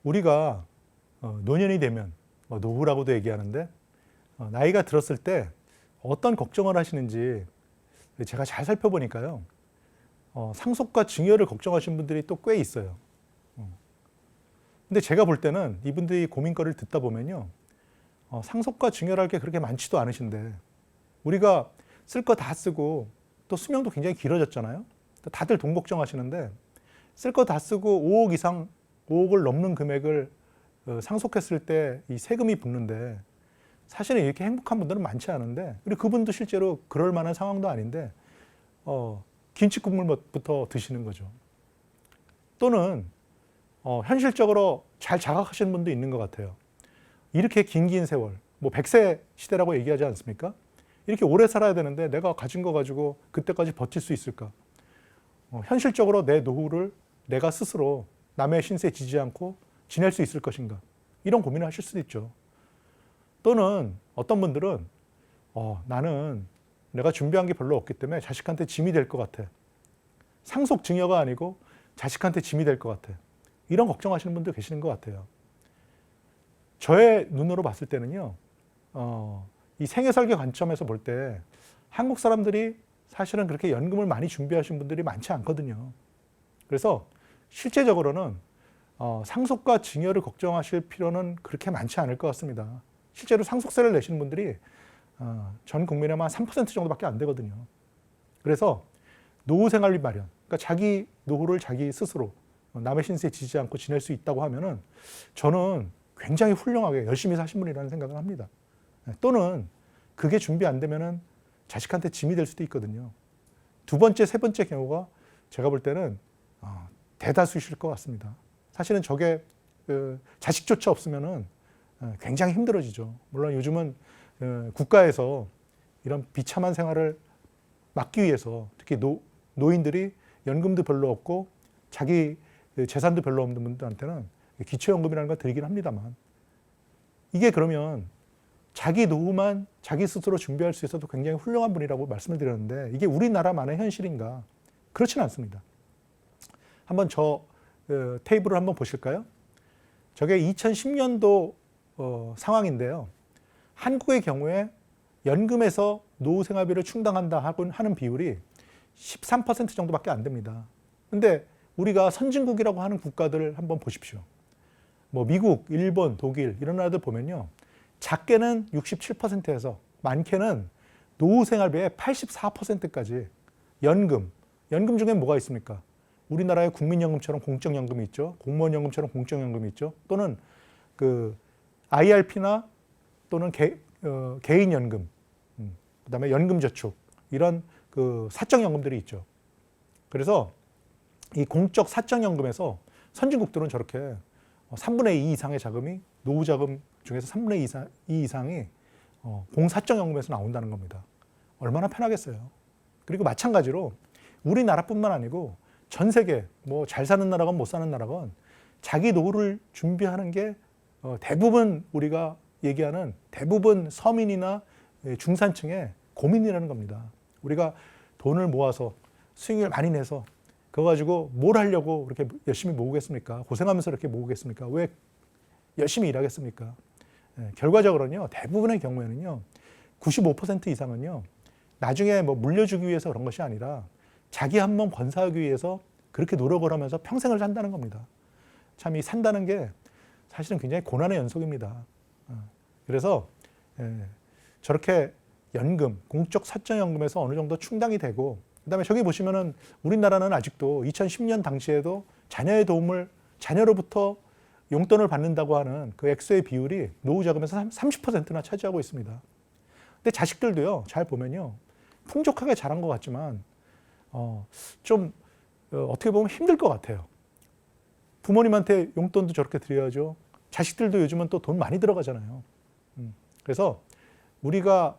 우리가 노년이 되면 노후라고도 얘기하는데 나이가 들었을 때 어떤 걱정을 하시는지 제가 잘 살펴보니까요. 상속과 증여를 걱정하시는 분들이 또 꽤 있어요. 근데 제가 볼 때는 이분들이 고민거리를 듣다 보면요. 상속과 증여를 할 게 그렇게 많지도 않으신데 우리가 쓸 거 다 쓰고 또 수명도 굉장히 길어졌잖아요. 다들 돈 걱정하시는데 쓸 거 다 쓰고 5억 이상, 5억을 넘는 금액을 상속했을 때 이 세금이 붙는데 사실은 이렇게 행복한 분들은 많지 않은데 그리고 그분도 실제로 그럴 만한 상황도 아닌데 김치 국물부터 드시는 거죠. 또는 현실적으로 잘 자각하시는 분도 있는 것 같아요. 이렇게 긴 세월, 뭐 100세 시대라고 얘기하지 않습니까? 이렇게 오래 살아야 되는데 내가 가진 거 가지고 그때까지 버틸 수 있을까? 현실적으로 내 노후를 내가 스스로 남의 신세에 지지 않고 지낼 수 있을 것인가? 이런 고민을 하실 수도 있죠. 또는 어떤 분들은 나는 내가 준비한 게 별로 없기 때문에 자식한테 짐이 될 것 같아. 상속 증여가 아니고 자식한테 짐이 될 것 같아. 이런 걱정하시는 분도 계시는 것 같아요. 저의 눈으로 봤을 때는요. 이 생애설계 관점에서 볼 때 한국 사람들이 사실은 그렇게 연금을 많이 준비하신 분들이 많지 않거든요. 그래서 실제적으로는 상속과 증여를 걱정하실 필요는 그렇게 많지 않을 것 같습니다. 실제로 상속세를 내시는 분들이 전 국민의 한 3% 정도밖에 안 되거든요. 그래서 노후 생활비 마련, 그러니까 자기 노후를 자기 스스로 남의 신세에 지지 않고 지낼 수 있다고 하면은 저는 굉장히 훌륭하게 열심히 사신 분이라는 생각을 합니다. 또는 그게 준비 안 되면은 자식한테 짐이 될 수도 있거든요. 두 번째, 세 번째 경우가 제가 볼 때는 대다수이실 것 같습니다. 사실은 저게 자식조차 없으면은 굉장히 힘들어지죠. 물론 요즘은 국가에서 이런 비참한 생활을 막기 위해서 특히 노인들이 연금도 별로 없고 자기 재산도 별로 없는 분들한테는 기초연금이라는 걸 드리긴 합니다만 이게 그러면 자기 노후만 자기 스스로 준비할 수 있어도 굉장히 훌륭한 분이라고 말씀을 드렸는데 이게 우리나라만의 현실인가? 그렇지는 않습니다. 한번 저 테이블을 한번 보실까요? 저게 2010년도 상황인데요. 한국의 경우에 연금에서 노후 생활비를 충당한다 하는 비율이 13% 정도밖에 안 됩니다. 근데 우리가 선진국이라고 하는 국가들을 한번 보십시오. 뭐 미국, 일본, 독일 이런 나라들 보면요. 작게는 67%에서 많게는 노후 생활비의 84%까지 연금 중에 뭐가 있습니까? 우리나라의 국민연금처럼 공적연금이 있죠. 공무원연금처럼 공적연금이 있죠. 또는 그 IRP나 또는 개인연금, 그다음에 연금저축 이런 그 사적연금들이 있죠. 그래서 이 공적 사적연금에서 선진국들은 저렇게 3분의 2 이상의 자금이 노후자금 중에서 3분의 2 이상이 공사적연금에서 나온다는 겁니다. 얼마나 편하겠어요. 그리고 마찬가지로 우리나라뿐만 아니고 전 세계 뭐 잘 사는 나라건 못 사는 나라건 자기 노후를 준비하는 게 대부분 우리가 얘기하는 대부분 서민이나 중산층의 고민이라는 겁니다. 우리가 돈을 모아서 수익을 많이 내서 그거 가지고 뭘 하려고 그렇게 열심히 모으겠습니까? 고생하면서 이렇게 모으겠습니까? 왜 열심히 일하겠습니까? 결과적으로는요, 대부분의 경우에는요, 95% 이상은요, 나중에 뭐 물려주기 위해서 그런 것이 아니라 자기 한몸 건사하기 위해서 그렇게 노력을 하면서 평생을 산다는 겁니다. 참 이 산다는 게 사실은 굉장히 고난의 연속입니다. 그래서 저렇게 연금, 공적 사적연금에서 어느 정도 충당이 되고 그다음에 저기 보시면은 우리나라는 아직도 2010년 당시에도 자녀의 도움을 자녀로부터 용돈을 받는다고 하는 그 액수의 비율이 노후자금에서 30%나 차지하고 있습니다. 근데 자식들도요, 잘 보면요, 풍족하게 자란 것 같지만 좀 어떻게 보면 힘들 것 같아요. 부모님한테 용돈도 저렇게 드려야죠. 자식들도 요즘은 또 돈 많이 들어가잖아요. 그래서 우리가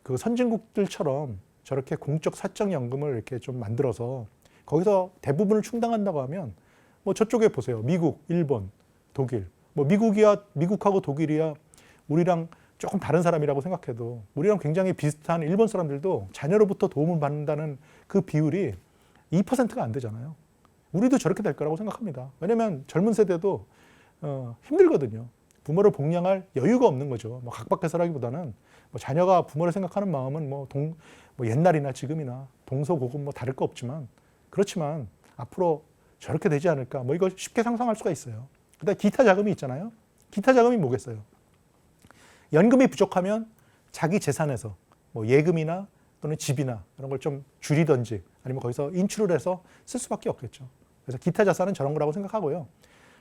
그 선진국들처럼 저렇게 공적 사적연금을 이렇게 좀 만들어서 거기서 대부분을 충당한다고 하면 뭐 저쪽에 보세요. 미국, 일본, 독일. 뭐 미국하고 독일이야 우리랑 조금 다른 사람이라고 생각해도 우리랑 굉장히 비슷한 일본 사람들도 자녀로부터 도움을 받는다는 그 비율이 2%가 안 되잖아요. 우리도 저렇게 될 거라고 생각합니다. 왜냐하면 젊은 세대도 힘들거든요. 부모를 복양할 여유가 없는 거죠. 뭐 각박해서라기보다는 뭐 자녀가 부모를 생각하는 마음은 뭐 옛날이나 지금이나 동서고금 뭐 다를 거 없지만, 그렇지만 앞으로 저렇게 되지 않을까, 뭐 이거 쉽게 상상할 수가 있어요. 그다음에 기타 자금이 있잖아요. 기타 자금이 뭐겠어요? 연금이 부족하면 자기 재산에서 뭐 예금이나 또는 집이나 이런 걸 좀 줄이든지 아니면 거기서 인출을 해서 쓸 수밖에 없겠죠. 그래서 기타 자산은 저런 거라고 생각하고요.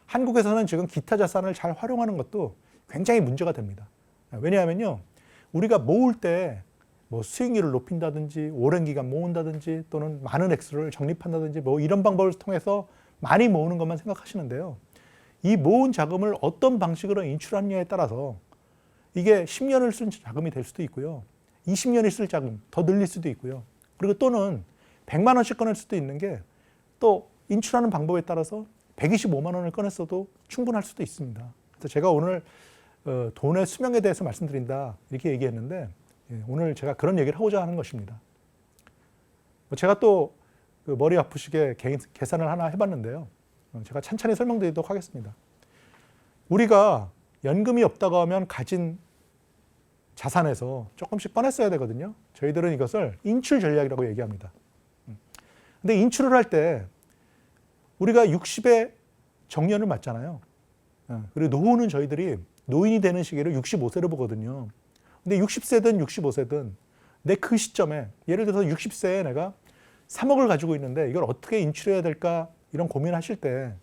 한국에서는 지금 기타 자산을 잘 활용하는 것도 굉장히 문제가 됩니다. 왜냐하면요, 우리가 모을 때 뭐 수익률을 높인다든지 오랜 기간 모은다든지 또는 많은 액수를 적립한다든지 뭐 이런 방법을 통해서 많이 모으는 것만 생각하시는데요. 이 모은 자금을 어떤 방식으로 인출하느냐에 따라서 이게 10년을 쓴 자금이 될 수도 있고요. 20년이 쓸 자금 더 늘릴 수도 있고요. 그리고 또는 100만 원씩 꺼낼 수도 있는 게 또 인출하는 방법에 따라서 125만 원을 꺼냈어도 충분할 수도 있습니다. 그래서 제가 오늘 돈의 수명에 대해서 말씀드린다 이렇게 얘기했는데, 오늘 제가 그런 얘기를 하고자 하는 것입니다. 제가 또 그 머리 아프시게 계산을 하나 해봤는데요. 제가 찬찬히 설명드리도록 하겠습니다. 우리가 연금이 없다고 하면 가진 자산에서 조금씩 꺼냈어야 되거든요. 저희들은 이것을 인출 전략이라고 얘기합니다. 근데 인출을 할 때 우리가 60에 정년을 맞잖아요. 그리고 노후는 저희들이 노인이 되는 시기를 65세로 보거든요. 근데 60세든 65세든 내 그 시점에, 예를 들어서 60세에 내가 3억을 가지고 있는데 이걸 어떻게 인출해야 될까 이런 고민하실 때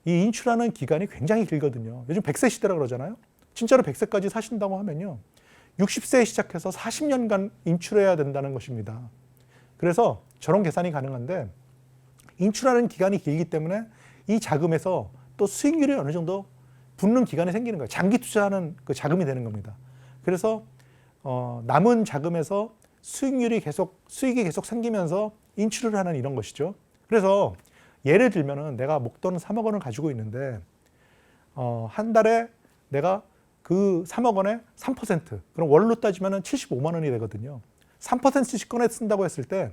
이 인출하는 기간이 굉장히 길거든요. 요즘 100세 시대라고 그러잖아요. 진짜로 100세까지 사신다고 하면요, 60세에 시작해서 40년간 인출해야 된다는 것입니다. 그래서 저런 계산이 가능한데, 인출하는 기간이 길기 때문에 이 자금에서 또 수익률이 어느 정도 붙는 기간이 생기는 거예요. 장기 투자하는 그 자금이 되는 겁니다. 그래서 남은 자금에서 수익이 계속 생기면서 인출을 하는 이런 것이죠. 그래서 예를 들면은 내가 목돈 3억 원을 가지고 있는데 한 달에 내가 그 3억 원에 3%, 그럼 월로 따지면은 75만 원이 되거든요. 3%씩 꺼내 쓴다고 했을 때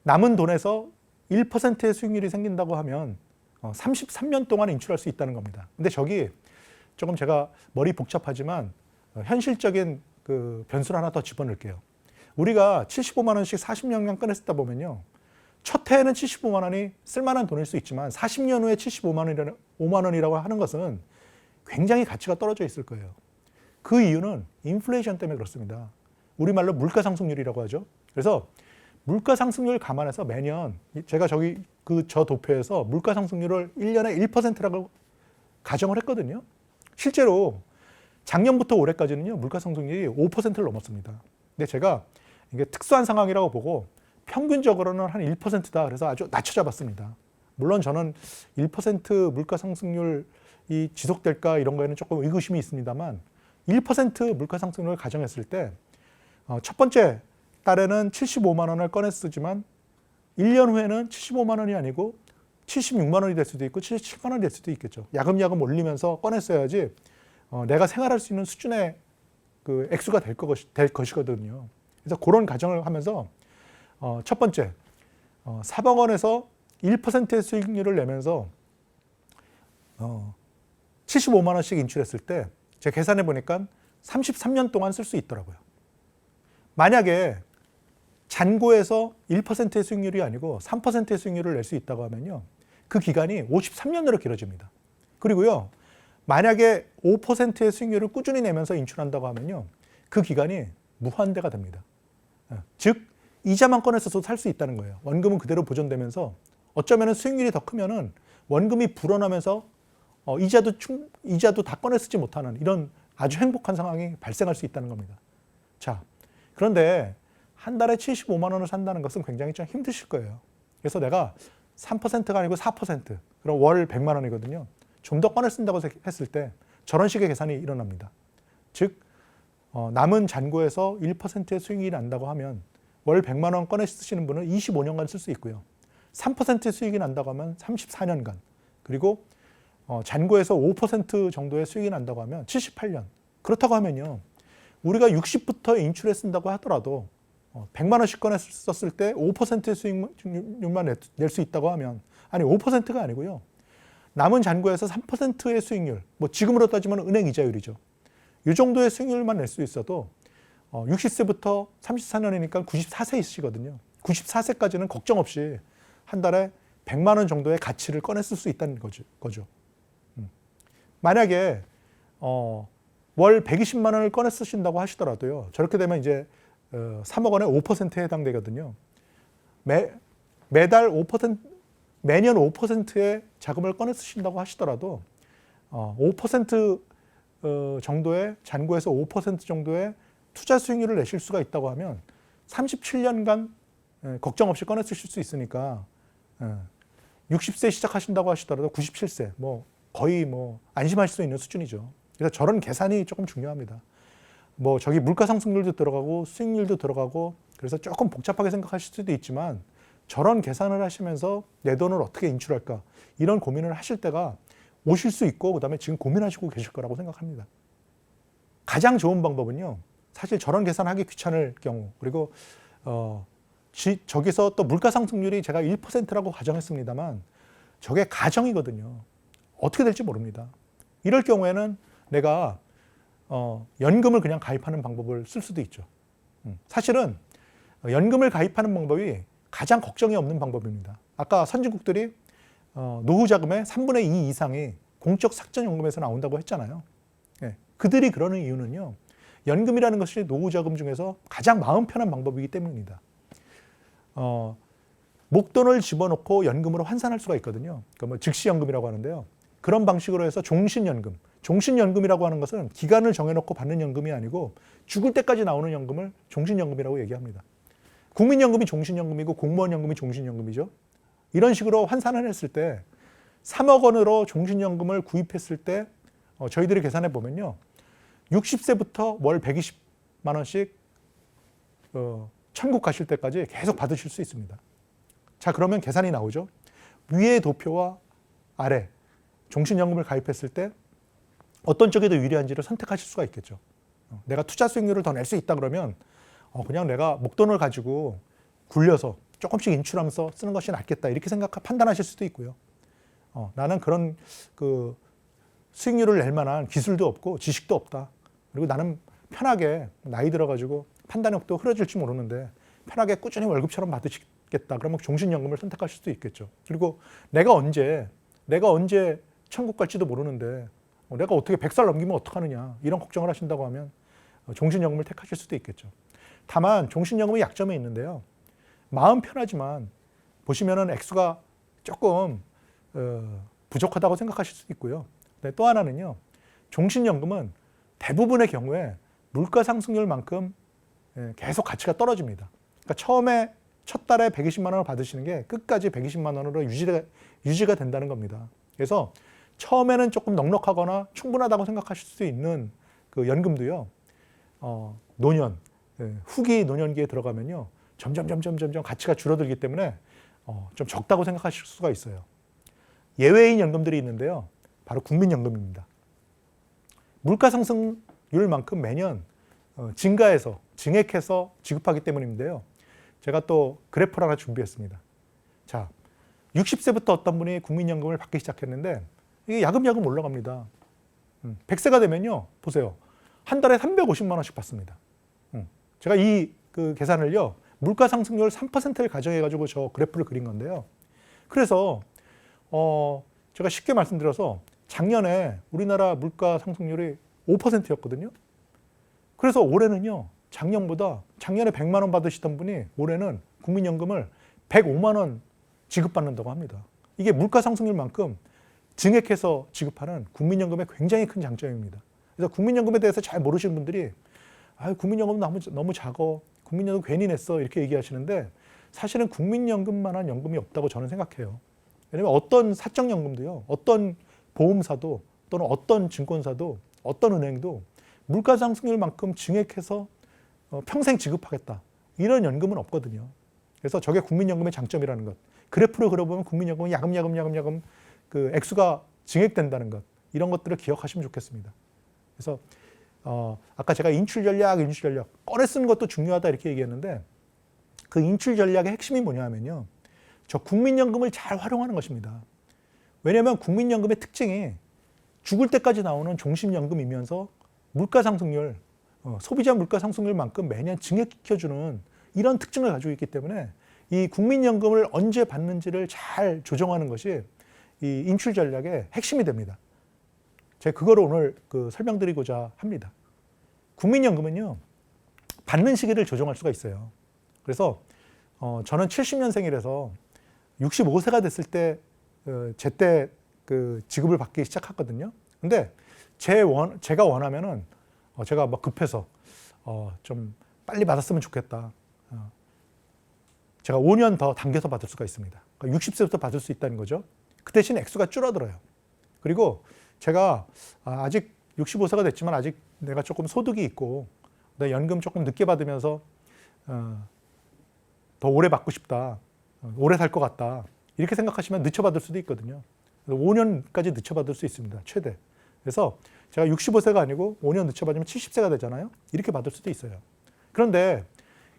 남은 돈에서 1%의 수익률이 생긴다고 하면 33년 동안 인출할 수 있다는 겁니다. 근데 저기 조금 제가 머리 복잡하지만 현실적인 그 변수를 하나 더 집어넣을게요. 우리가 75만 원씩 40년간 꺼냈다 보면요, 첫 해에는 75만 원이 쓸만한 돈일 수 있지만 40년 후에 75만 원이라고 하는 것은 굉장히 가치가 떨어져 있을 거예요. 그 이유는 인플레이션 때문에 그렇습니다. 우리말로 물가상승률이라고 하죠. 그래서 물가상승률을 감안해서 매년 제가 저 도표에서 물가상승률을 1년에 1%라고 가정을 했거든요. 실제로 작년부터 올해까지는요, 물가상승률이 5%를 넘었습니다. 근데 제가 이게 특수한 상황이라고 보고 평균적으로는 한 1%다. 그래서 아주 낮춰 잡았습니다. 물론 저는 1% 물가상승률이 지속될까 이런 거에는 조금 의구심이 있습니다만 1% 물가상승률을 가정했을 때 첫 번째 달에는 75만 원을 꺼내 쓰지만 1년 후에는 75만 원이 아니고 76만 원이 될 수도 있고 77만 원이 될 수도 있겠죠. 야금야금 올리면서 꺼냈어야지 내가 생활할 수 있는 수준의 그 액수가 될 것이거든요. 그래서 그런 가정을 하면서 첫 번째 3억 원에서 1%의 수익률을 내면서 75만 원씩 인출했을 때 제가 계산해 보니까 33년 동안 쓸 수 있더라고요. 만약에 잔고에서 1%의 수익률이 아니고 3%의 수익률을 낼 수 있다고 하면요, 그 기간이 53년으로 길어집니다. 그리고요, 만약에 5%의 수익률을 꾸준히 내면서 인출한다고 하면요, 그 기간이 무한대가 됩니다. 즉 이자만 꺼내서도 살 수 있다는 거예요. 원금은 그대로 보존되면서 어쩌면 수익률이 더 크면은 원금이 불어나면서 이자도 다 꺼내 쓰지 못하는 이런 아주 행복한 상황이 발생할 수 있다는 겁니다. 자, 그런데 한 달에 75만 원을 산다는 것은 굉장히 좀 힘드실 거예요. 그래서 내가 3%가 아니고 4%, 그럼 월 100만 원이거든요. 좀 더 꺼내 쓴다고 했을 때 저런 식의 계산이 일어납니다. 즉 남은 잔고에서 1%의 수익이 난다고 하면 월 100만 원 꺼내 쓰시는 분은 25년간 쓸 수 있고요. 3%의 수익이 난다고 하면 34년간, 그리고 잔고에서 5% 정도의 수익이 난다고 하면 78년. 그렇다고 하면요, 우리가 60부터 인출해 쓴다고 하더라도 100만 원씩 꺼내 썼을 때 5%의 수익률만 낼 수 있다고 하면, 아니 5%가 아니고요, 남은 잔고에서 3%의 수익률, 뭐 지금으로 따지면 은행 이자율이죠. 이 정도의 수익률만 낼 수 있어도 60세부터 34년이니까 94세이시거든요. 94세까지는 걱정 없이 한 달에 100만 원 정도의 가치를 꺼냈을 수 있다는 거죠. 만약에 월 120만 원을 꺼내 쓰신다고 하시더라도요. 저렇게 되면 이제 3억 원의 5%에 해당되거든요. 매달 5%, 매년 5%의 자금을 꺼내 쓰신다고 하시더라도 5% 정도의 잔고에서 5% 정도의 투자 수익률을 내실 수가 있다고 하면 37년간 걱정 없이 꺼내 쓰실 수 있으니까 60세 시작하신다고 하시더라도 97세 뭐 거의 뭐 안심하실 수 있는 수준이죠. 그래서 저런 계산이 조금 중요합니다. 뭐 저기 물가 상승률도 들어가고 수익률도 들어가고 그래서 조금 복잡하게 생각하실 수도 있지만 저런 계산을 하시면서 내 돈을 어떻게 인출할까 이런 고민을 하실 때가 오실 수 있고 그다음에 지금 고민하시고 계실 거라고 생각합니다. 가장 좋은 방법은요. 사실 저런 계산하기 귀찮을 경우 그리고 저기서 또 물가 상승률이 제가 1%라고 가정했습니다만 저게 가정이거든요. 어떻게 될지 모릅니다. 이럴 경우에는 내가 연금을 그냥 가입하는 방법을 쓸 수도 있죠. 사실은 연금을 가입하는 방법이 가장 걱정이 없는 방법입니다. 아까 선진국들이 노후 자금의 3분의 2 이상이 공적 삭전연금에서 나온다고 했잖아요. 그들이 그러는 이유는요. 연금이라는 것이 노후 자금 중에서 가장 마음 편한 방법이기 때문입니다. 목돈을 집어넣고 연금으로 환산할 수가 있거든요. 그러니까 뭐 즉시연금이라고 하는데요. 그런 방식으로 해서 종신연금. 종신연금이라고 하는 것은 기간을 정해놓고 받는 연금이 아니고 죽을 때까지 나오는 연금을 종신연금이라고 얘기합니다. 국민연금이 종신연금이고 공무원연금이 종신연금이죠. 이런 식으로 환산을 했을 때 3억 원으로 종신연금을 구입했을 때 저희들이 계산해 보면요. 60세부터 월 120만 원씩 천국 가실 때까지 계속 받으실 수 있습니다. 자, 그러면 계산이 나오죠. 위의 도표와 아래 종신연금을 가입했을 때 어떤 쪽이 더 유리한지를 선택하실 수가 있겠죠. 내가 투자 수익률을 더 낼 수 있다 그러면 그냥 내가 목돈을 가지고 굴려서 조금씩 인출하면서 쓰는 것이 낫겠다 이렇게 판단하실 수도 있고요. 나는 그런 그 수익률을 낼 만한 기술도 없고 지식도 없다. 그리고 나는 편하게 나이 들어가지고 판단력도 흐려질지 모르는데 편하게 꾸준히 월급처럼 받으시겠다. 그러면 종신연금을 선택하실 수도 있겠죠. 그리고 내가 언제 천국 갈지도 모르는데 내가 어떻게 100살 넘기면 어떡하느냐 이런 걱정을 하신다고 하면 종신연금을 택하실 수도 있겠죠. 다만 종신연금의 약점이 있는데요. 마음 편하지만 보시면은 액수가 조금 부족하다고 생각하실 수도 있고요. 또 하나는요. 종신연금은 대부분의 경우에 물가 상승률만큼 계속 가치가 떨어집니다. 그러니까 처음에 첫 달에 120만 원을 받으시는 게 끝까지 120만 원으로 유지가 된다는 겁니다. 그래서 처음에는 조금 넉넉하거나 충분하다고 생각하실 수 있는 그 연금도요. 노년, 후기 노년기에 들어가면요. 점점 가치가 줄어들기 때문에 좀 적다고 생각하실 수가 있어요. 예외인 연금들이 있는데요. 바로 국민연금입니다. 물가 상승률만큼 매년 증액해서 지급하기 때문인데요. 제가 또 그래프를 하나 준비했습니다. 자, 60세부터 어떤 분이 국민연금을 받기 시작했는데 이게 야금야금 올라갑니다. 100세가 되면요. 보세요. 한 달에 350만 원씩 받습니다. 제가 그 계산을요. 물가 상승률 3%를 가정해가지고 저 그래프를 그린 건데요. 그래서 제가 쉽게 말씀드려서 작년에 우리나라 물가 상승률이 5%였거든요. 그래서 올해는요. 작년에 100만 원 받으시던 분이 올해는 국민연금을 105만 원 지급받는다고 합니다. 이게 물가 상승률만큼 증액해서 지급하는 국민연금의 굉장히 큰 장점입니다. 그래서 국민연금에 대해서 잘 모르시는 분들이 국민연금 너무 작어. 국민연금 괜히 냈어. 이렇게 얘기하시는데 사실은 국민연금만한 연금이 없다고 저는 생각해요. 왜냐하면 어떤 사적연금도요. 어떤 보험사도 또는 어떤 증권사도 어떤 은행도 물가 상승률만큼 증액해서 평생 지급하겠다. 이런 연금은 없거든요. 그래서 저게 국민연금의 장점이라는 것. 그래프로 그려보면 국민연금은 야금 그 액수가 증액된다는 것. 이런 것들을 기억하시면 좋겠습니다. 그래서 아까 제가 인출 전략 꺼내 쓰는 것도 중요하다 이렇게 얘기했는데 그 인출 전략의 핵심이 뭐냐면요. 저 국민연금을 잘 활용하는 것입니다. 왜냐하면 국민연금의 특징이 죽을 때까지 나오는 종신연금이면서 물가 상승률, 소비자 물가 상승률만큼 매년 증액시켜주는 이런 특징을 가지고 있기 때문에 이 국민연금을 언제 받는지를 잘 조정하는 것이 이 인출 전략의 핵심이 됩니다. 제가 그거를 오늘 설명드리고자 합니다. 국민연금은요, 받는 시기를 조정할 수가 있어요. 그래서 저는 70년생이라서 65세가 됐을 때 제때 지급을 받기 시작했거든요. 근데 제가 원하면은 제가 막 급해서 좀 빨리 받았으면 좋겠다. 제가 5년 더 당겨서 받을 수가 있습니다. 그러니까 60세부터 받을 수 있다는 거죠. 그 대신 액수가 줄어들어요. 그리고 제가 아직 65세가 됐지만 아직 내가 조금 소득이 있고 내 연금 조금 늦게 받으면서 더 오래 받고 싶다. 오래 살 것 같다. 이렇게 생각하시면 늦춰받을 수도 있거든요. 5년까지 늦춰받을 수 있습니다. 최대. 그래서 제가 65세가 아니고 5년 늦춰받으면 70세가 되잖아요. 이렇게 받을 수도 있어요. 그런데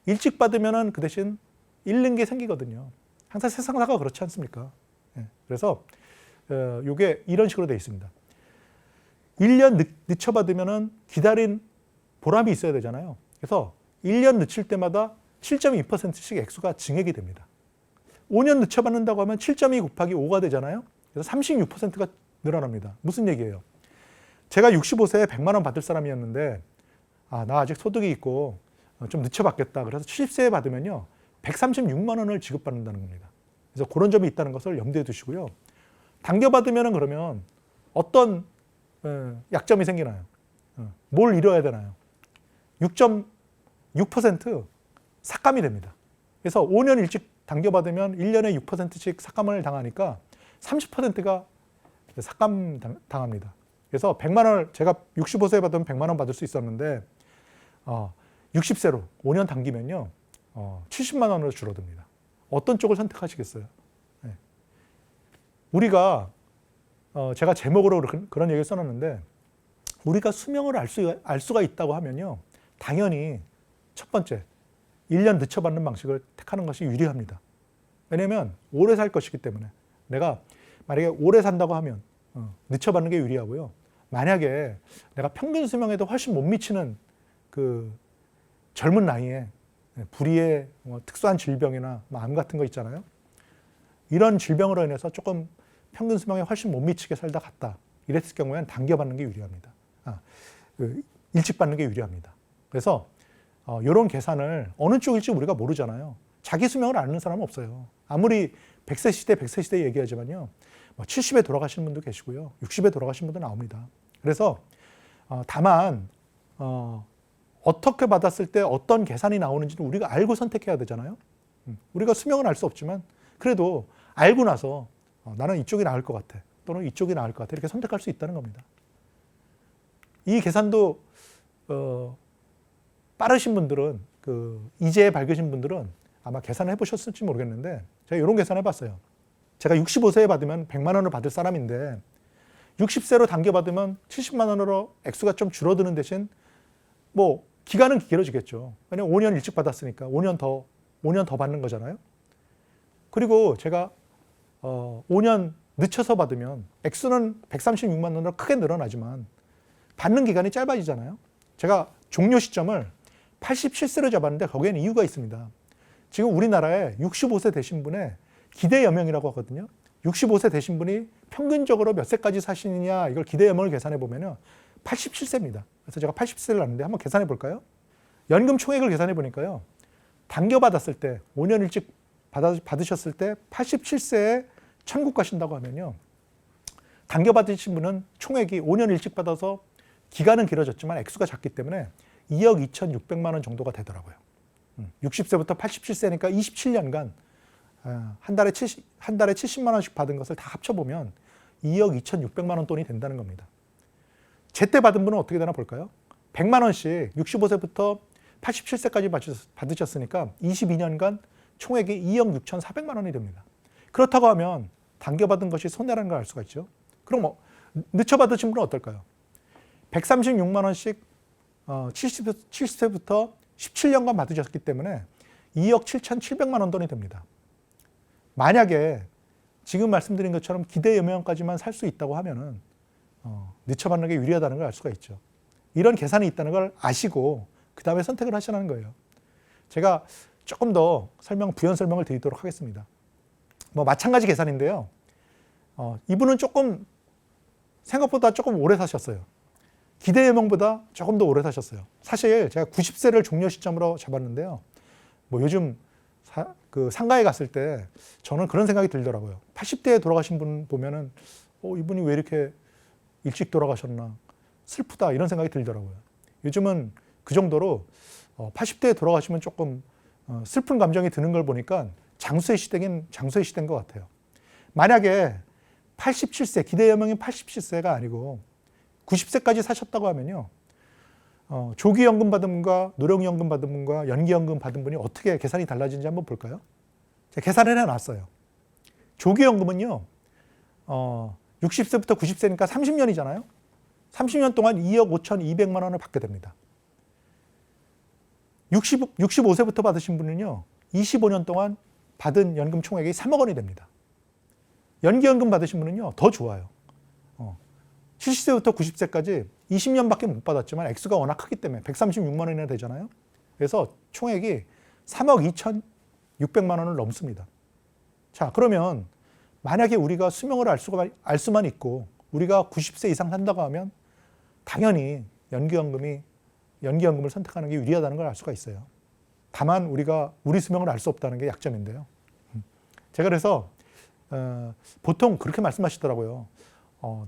일찍 받으면 그 대신 잃는 게 생기거든요. 항상 세상사가 그렇지 않습니까? 그래서 이게 이런 식으로 되어 있습니다. 1년 늦춰받으면 기다린 보람이 있어야 되잖아요. 그래서 1년 늦출 때마다 7.2%씩 액수가 증액이 됩니다. 5년 늦춰받는다고 하면 7.2 곱하기 5가 되잖아요. 그래서 36%가 늘어납니다. 무슨 얘기예요? 제가 65세에 100만 원 받을 사람이었는데 나 아직 소득이 있고 좀 늦춰받겠다. 그래서 70세에 받으면요. 136만 원을 지급받는다는 겁니다. 그래서 그런 점이 있다는 것을 염두에 두시고요. 당겨받으면 그러면 어떤 약점이 생기나요? 뭘 잃어야 되나요? 6.6% 삭감이 됩니다. 그래서 5년 일찍 당겨받으면 1년에 6%씩 삭감을 당하니까 30%가 삭감 당합니다. 그래서 100만 원을 제가 65세에 받으면 100만 원 받을 수 있었는데 60세로 5년 당기면요. 70만 원으로 줄어듭니다. 어떤 쪽을 선택하시겠어요? 네. 우리가 제가 제목으로 그런 얘기를 써놨는데 우리가 수명을 알 수가 있다고 하면요. 당연히 첫 번째 1년 늦춰받는 방식을 택하는 것이 유리합니다. 왜냐하면 오래 살 것이기 때문에 내가 만약에 오래 산다고 하면 늦춰받는 게 유리하고요. 만약에 내가 평균 수명에도 훨씬 못 미치는 그 젊은 나이에 불의의 특수한 질병이나 암 같은 거 있잖아요. 이런 질병으로 인해서 조금 평균 수명에 훨씬 못 미치게 살다 갔다. 이랬을 경우에는 당겨받는 게 유리합니다. 일찍 받는 게 유리합니다. 그래서 이런 계산을 어느 쪽일지 우리가 모르잖아요. 자기 수명을 아는 사람은 없어요. 아무리 100세 시대 얘기하지만요. 70에 돌아가시는 분도 계시고요. 60에 돌아가신 분도 나옵니다. 그래서 다만 어떻게 받았을 때 어떤 계산이 나오는지는 우리가 알고 선택해야 되잖아요. 우리가 수명은 알 수 없지만 그래도 알고 나서 나는 이쪽이 나을 것 같아. 또는 이쪽이 나을 것 같아. 이렇게 선택할 수 있다는 겁니다. 이 계산도 빠르신 분들은 이제 밝으신 분들은 아마 계산을 해보셨을지 모르겠는데 제가 이런 계산을 해봤어요. 제가 65세에 받으면 100만 원을 받을 사람인데 60세로 당겨받으면 70만 원으로 액수가 좀 줄어드는 대신 기간은 길어지겠죠. 왜냐하면 5년 일찍 받았으니까 5년 더 받는 거잖아요. 그리고 제가 5년 늦춰서 받으면 액수는 136만 원으로 크게 늘어나지만 받는 기간이 짧아지잖아요. 제가 종료 시점을 87세로 잡았는데 거기에는 이유가 있습니다. 지금 우리나라에 65세 되신 분의 기대 여명이라고 하거든요. 65세 되신 분이 평균적으로 몇 세까지 사시느냐 이걸 기대 여명을 계산해 보면요. 87세입니다. 그래서 제가 80세를 낳는데 한번 계산해 볼까요? 연금 총액을 계산해 보니까요. 당겨받았을 때 5년 일찍 받으셨을 때 87세에 천국 가신다고 하면요. 당겨받으신 분은 총액이 5년 일찍 받아서 기간은 길어졌지만 액수가 작기 때문에 2억 2,600만 원 정도가 되더라고요. 60세부터 87세니까 27년간 한 달에 70만 원씩 받은 것을 다 합쳐보면 2억 2,600만 원 돈이 된다는 겁니다. 제때 받은 분은 어떻게 되나 볼까요? 100만 원씩 65세부터 87세까지 받으셨으니까 22년간 총액이 2억 6,400만 원이 됩니다. 그렇다고 하면 당겨받은 것이 손해라는 걸 알 수가 있죠. 그럼 늦춰 받으신 분은 어떨까요? 136만 원씩 70세부터 17년간 받으셨기 때문에 2억 7,700만 원 돈이 됩니다. 만약에 지금 말씀드린 것처럼 기대 연명까지만 살 수 있다고 하면은 늦춰받는 게 유리하다는 걸 알 수가 있죠. 이런 계산이 있다는 걸 아시고 그 다음에 선택을 하시라는 거예요. 제가 조금 더 부연 설명을 드리도록 하겠습니다. 뭐 마찬가지 계산인데요. 이분은 생각보다 조금 오래 사셨어요. 기대 예명보다 조금 더 오래 사셨어요. 사실 제가 90세를 종료 시점으로 잡았는데요. 뭐 요즘 상가에 갔을 때 저는 그런 생각이 들더라고요. 80대에 돌아가신 분 보면은 이분이 왜 이렇게 일찍 돌아가셨나 슬프다 이런 생각이 들더라고요. 요즘은 그 정도로 80대에 돌아가시면 조금 슬픈 감정이 드는 걸 보니까 장수의 시대인 것 같아요. 만약에 87세, 기대 여명인 87세가 아니고 90세까지 사셨다고 하면요. 조기연금 받은 분과 노령연금 받은 분과 연기연금 받은 분이 어떻게 계산이 달라지는지 한번 볼까요? 제가 계산을 해놨어요. 조기연금은요. 60세부터 90세니까 30년이잖아요. 30년 동안 2억 5,200만 원을 받게 됩니다. 65세부터 받으신 분은요. 25년 동안 받은 연금 총액이 3억 원이 됩니다. 연기연금 받으신 분은요. 더 좋아요. 70세부터 90세까지 20년밖에 못 받았지만 액수가 워낙 크기 때문에 136만 원이나 되잖아요. 그래서 총액이 3억 2,600만 원을 넘습니다. 자, 그러면 만약에 우리가 수명을 알 수만 있고 우리가 90세 이상 산다고 하면 당연히 연기연금을 선택하는 게 유리하다는 걸 알 수가 있어요. 다만 우리가 우리 수명을 알 수 없다는 게 약점인데요. 제가 그래서 보통 그렇게 말씀하시더라고요.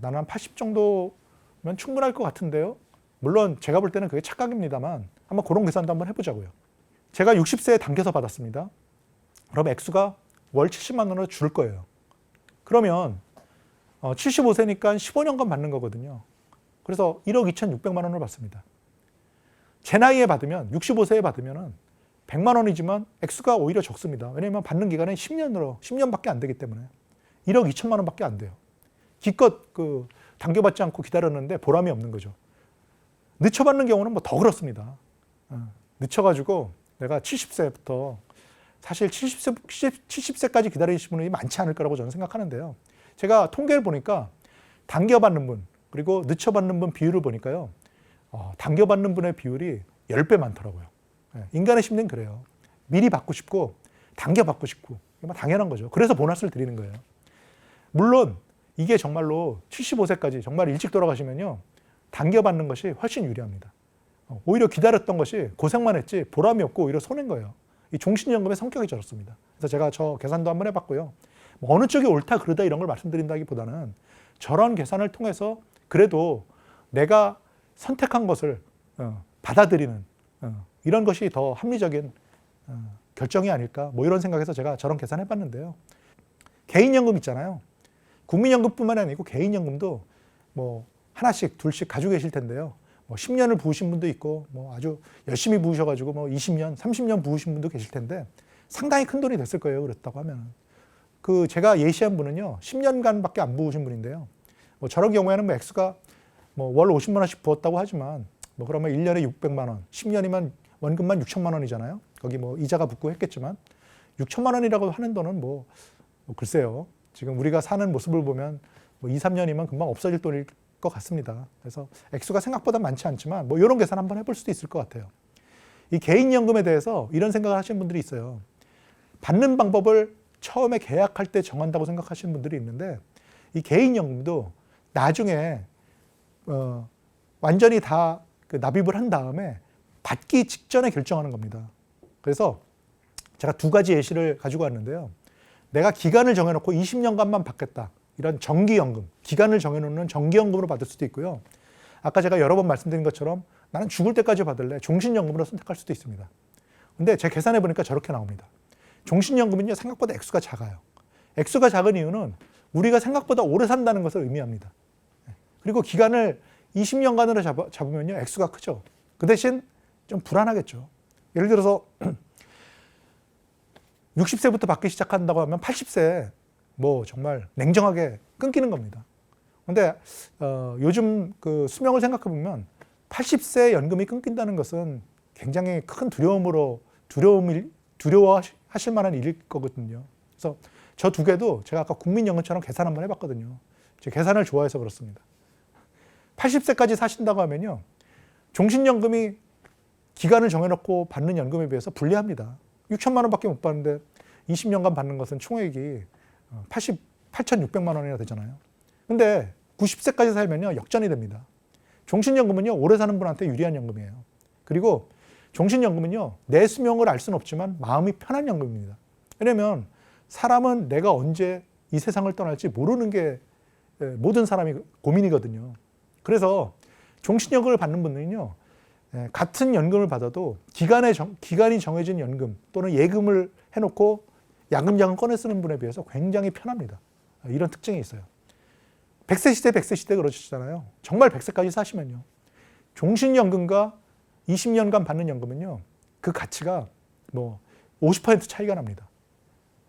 나는 한 80 정도면 충분할 것 같은데요. 물론 제가 볼 때는 그게 착각입니다만 한번 그런 계산도 한번 해보자고요. 제가 60세에 당겨서 받았습니다. 그럼 액수가 월 70만 원으로 줄 거예요. 그러면 75세니까 15년간 받는 거거든요. 그래서 1억 2,600만 원을 받습니다. 제 나이에 받으면 65세에 받으면 100만 원이지만 액수가 오히려 적습니다. 왜냐하면 받는 기간은 10년밖에 안 되기 때문에 1억 2천만 원밖에 안 돼요. 기껏 당겨받지 않고 기다렸는데 보람이 없는 거죠. 늦춰받는 경우는 뭐 더 그렇습니다. 늦춰가지고 내가 70세부터 사실 70세까지 기다리시는 분이 많지 않을 거라고 저는 생각하는데요. 제가 통계를 보니까 당겨받는 분 그리고 늦춰받는 분 비율을 보니까요. 당겨받는 분의 비율이 10배 많더라고요. 인간의 심리는 그래요. 미리 받고 싶고 당겨받고 싶고 당연한 거죠. 그래서 보너스를 드리는 거예요. 물론 이게 정말로 75세까지 정말 일찍 돌아가시면요. 당겨받는 것이 훨씬 유리합니다. 오히려 기다렸던 것이 고생만 했지 보람이 없고 오히려 손해인 거예요. 이 종신연금의 성격이 저렇습니다. 그래서 제가 저 계산도 한번 해봤고요. 어느 쪽이 옳다 그르다 이런 걸 말씀드린다기보다는 저런 계산을 통해서 그래도 내가 선택한 것을 받아들이는 이런 것이 더 합리적인 결정이 아닐까 뭐 이런 생각에서 제가 저런 계산해봤는데요. 개인연금 있잖아요. 국민연금뿐만 아니고 개인연금도 뭐 하나씩 둘씩 가지고 계실 텐데요. 뭐 10년을 부으신 분도 있고 뭐 아주 열심히 부으셔가지고 뭐 20년, 30년 부으신 분도 계실 텐데 상당히 큰 돈이 됐을 거예요. 그랬다고 하면 제가 예시한 분은요 10년간밖에 안 부으신 분인데요. 뭐 저런 경우에는 뭐 액수가 뭐 월 50만 원씩 부었다고 하지만 뭐 그러면 1년에 600만 원, 10년이면 원금만 6천만 원이잖아요. 거기 뭐 이자가 붙고 했겠지만 6천만 원이라고 하는 돈은 뭐 글쎄요. 지금 우리가 사는 모습을 보면 뭐 2, 3년이면 금방 없어질 돈일 것 같습니다. 그래서 액수가 생각보다 많지 않지만 뭐 이런 계산 한번 해볼 수도 있을 것 같아요. 이 개인연금에 대해서 이런 생각을 하시는 분들이 있어요. 받는 방법을 처음에 계약할 때 정한다고 생각하시는 분들이 있는데 이 개인연금도 나중에 완전히 다 납입을 한 다음에 받기 직전에 결정하는 겁니다. 그래서 제가 두 가지 예시를 가지고 왔는데요. 내가 기간을 정해놓고 20년간만 받겠다. 이런 정기연금, 기간을 정해놓는 정기연금으로 받을 수도 있고요. 아까 제가 여러 번 말씀드린 것처럼 나는 죽을 때까지 받을래. 종신연금으로 선택할 수도 있습니다. 근데 제가 계산해 보니까 저렇게 나옵니다. 종신연금은요, 생각보다 액수가 작아요. 액수가 작은 이유는 우리가 생각보다 오래 산다는 것을 의미합니다. 그리고 기간을 20년간으로 잡으면요, 액수가 크죠. 그 대신 좀 불안하겠죠. 예를 들어서 60세부터 받기 시작한다고 하면 80세 뭐 정말 냉정하게 끊기는 겁니다. 그런데 요즘 수명을 생각해 보면 80세 연금이 끊긴다는 것은 굉장히 큰 두려워하실 만한 일일 거거든요. 그래서 저 두 개도 제가 아까 국민연금처럼 계산 한번 해봤거든요. 제가 계산을 좋아해서 그렇습니다. 80세까지 사신다고 하면요. 종신연금이 기간을 정해놓고 받는 연금에 비해서 불리합니다. 6천만 원밖에 못 받는데 20년간 받는 것은 총액이 8,600만 원이나 되잖아요. 근데 90세까지 살면요. 역전이 됩니다. 종신연금은요. 오래 사는 분한테 유리한 연금이에요. 그리고 종신연금은요. 내 수명을 알 수는 없지만 마음이 편한 연금입니다. 왜냐하면 사람은 내가 언제 이 세상을 떠날지 모르는 게 모든 사람이 고민이거든요. 그래서 종신연금을 받는 분들은요. 같은 연금을 받아도 기간이 정해진 연금 또는 예금을 해놓고 야금야금 꺼내 쓰는 분에 비해서 굉장히 편합니다. 이런 특징이 있어요. 100세 시대, 100세 시대 그러시잖아요. 정말 100세까지 사시면요. 종신연금과 20년간 받는 연금은요. 그 가치가 뭐 50% 차이가 납니다.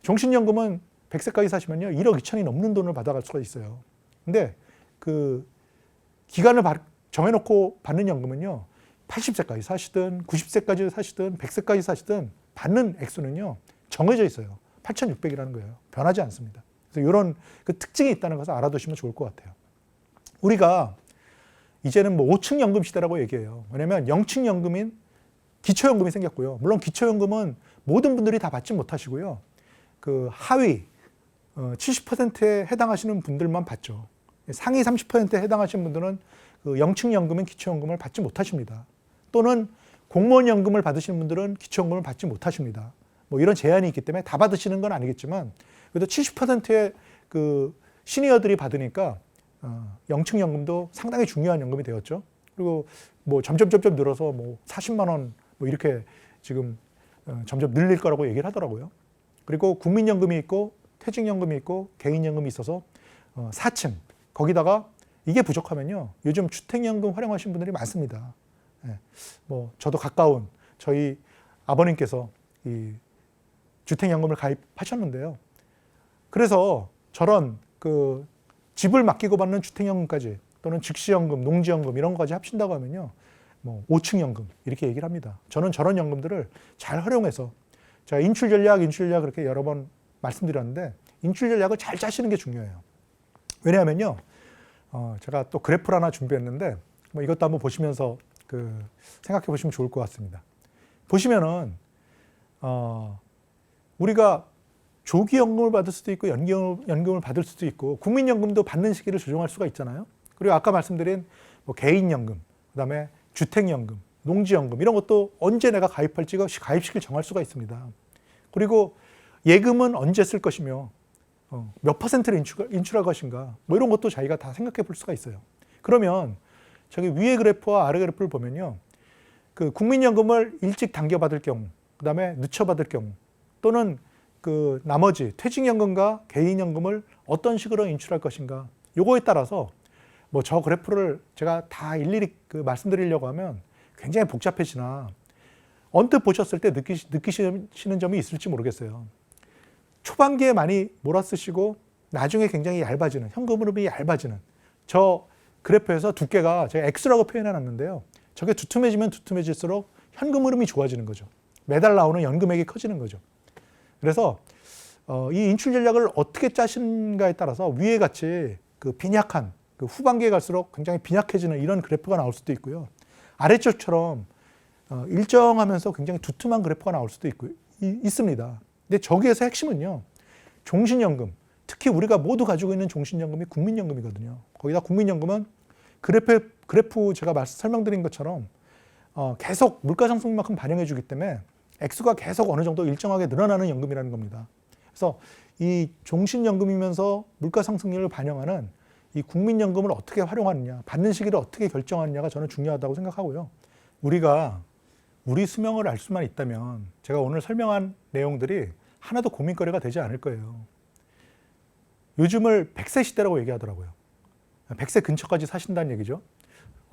종신연금은 100세까지 사시면요. 1억 2천이 넘는 돈을 받아갈 수가 있어요. 근데 그 기간을 정해놓고 받는 연금은요. 80세까지 사시든 90세까지 사시든 100세까지 사시든 받는 액수는요. 정해져 있어요. 8,600이라는 거예요. 변하지 않습니다. 그래서 이런 그 특징이 있다는 것을 알아두시면 좋을 것 같아요. 우리가 이제는 뭐 5층 연금 시대라고 얘기해요. 왜냐하면 0층 연금인 기초연금이 생겼고요. 물론 기초연금은 모든 분들이 다 받지 못하시고요. 그 하위 70%에 해당하시는 분들만 받죠. 상위 30%에 해당하시는 분들은 그 0층 연금인 기초연금을 받지 못하십니다. 또는 공무원 연금을 받으시는 분들은 기초연금을 받지 못하십니다. 뭐 이런 제한이 있기 때문에 다 받으시는 건 아니겠지만 그래도 70%의 그 시니어들이 받으니까 0층 연금도 상당히 중요한 연금이 되었죠. 그리고 뭐 점점 늘어서 뭐 40만 원 뭐 이렇게 지금 점점 늘릴 거라고 얘기를 하더라고요. 그리고 국민연금이 있고 퇴직연금이 있고 개인연금이 있어서 4층 거기다가 이게 부족하면요. 요즘 주택연금 활용하시는 분들이 많습니다. 뭐 저도 가까운 저희 아버님께서 이 주택연금을 가입하셨는데요. 그래서 저런 그 집을 맡기고 받는 주택연금까지 또는 즉시연금, 농지연금 이런 거까지 합친다고 하면요. 뭐 5층 연금 이렇게 얘기를 합니다. 저는 저런 연금들을 잘 활용해서 제가 인출 전략 그렇게 여러 번 말씀드렸는데 인출 전략을 잘 짜시는 게 중요해요. 왜냐하면요. 제가 또 그래프를 하나 준비했는데 뭐 이것도 한번 보시면서 그 생각해 보시면 좋을 것 같습니다. 보시면은 우리가 조기연금을 받을 수도 있고 연금을 받을 수도 있고 국민연금도 받는 시기를 조정할 수가 있잖아요. 그리고 아까 말씀드린 뭐 개인연금, 그다음에 주택연금, 농지연금 이런 것도 언제 내가 가입할지가 가입 시기를 정할 수가 있습니다. 그리고 예금은 언제 쓸 것이며 몇 퍼센트를 인출할 것인가 뭐 이런 것도 자기가 다 생각해 볼 수가 있어요. 그러면 저기 위에 그래프와 아래 그래프를 보면요. 그 국민연금을 일찍 당겨받을 경우, 그 다음에 늦춰받을 경우 또는 그 나머지 퇴직연금과 개인연금을 어떤 식으로 인출할 것인가 요거에 따라서 뭐 저 그래프를 제가 다 일일이 그 말씀드리려고 하면 굉장히 복잡해지나 언뜻 보셨을 때 느끼시는 점이 있을지 모르겠어요. 초반기에 많이 몰아쓰시고 나중에 굉장히 얇아지는 현금 흐름이 얇아지는 저 그래프에서 두께가 제가 X라고 표현해 놨는데요. 저게 두툼해지면 두툼해질수록 현금 흐름이 좋아지는 거죠. 매달 나오는 연금액이 커지는 거죠. 그래서 이 인출 전략을 어떻게 짜신가에 따라서 위에 같이 그 빈약한 그 후반기에 갈수록 굉장히 빈약해지는 이런 그래프가 나올 수도 있고요. 아래쪽처럼 일정하면서 굉장히 두툼한 그래프가 나올 수도 있습니다. 근데 저기에서 핵심은요. 종신연금, 특히 우리가 모두 가지고 있는 종신연금이 국민연금이거든요. 거기다 국민연금은 그래프 제가 설명드린 것처럼 계속 물가상승만큼 반영해 주기 때문에 액수가 계속 어느 정도 일정하게 늘어나는 연금이라는 겁니다. 그래서 이 종신연금이면서 물가상승률을 반영하는 이 국민연금을 어떻게 활용하느냐, 받는 시기를 어떻게 결정하느냐가 저는 중요하다고 생각하고요. 우리가 우리 수명을 알 수만 있다면 제가 오늘 설명한 내용들이 하나도 고민거리가 되지 않을 거예요. 요즘을 100세 시대라고 얘기하더라고요. 100세 근처까지 사신다는 얘기죠.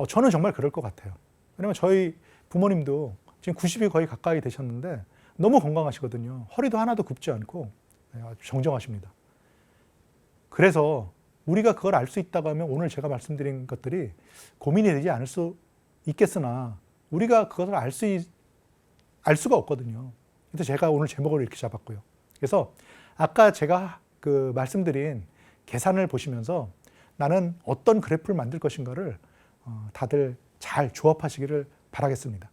저는 정말 그럴 것 같아요. 왜냐면 저희 부모님도 지금 90이 거의 가까이 되셨는데 너무 건강하시거든요. 허리도 하나도 굽지 않고 아주 정정하십니다. 그래서 우리가 그걸 알 수 있다고 하면 오늘 제가 말씀드린 것들이 고민이 되지 않을 수 있겠으나 우리가 그것을 알 수가 없거든요. 그래서 제가 오늘 제목을 이렇게 잡았고요. 그래서 아까 제가 그 말씀드린 계산을 보시면서 나는 어떤 그래프를 만들 것인가를 다들 잘 조합하시기를 바라겠습니다.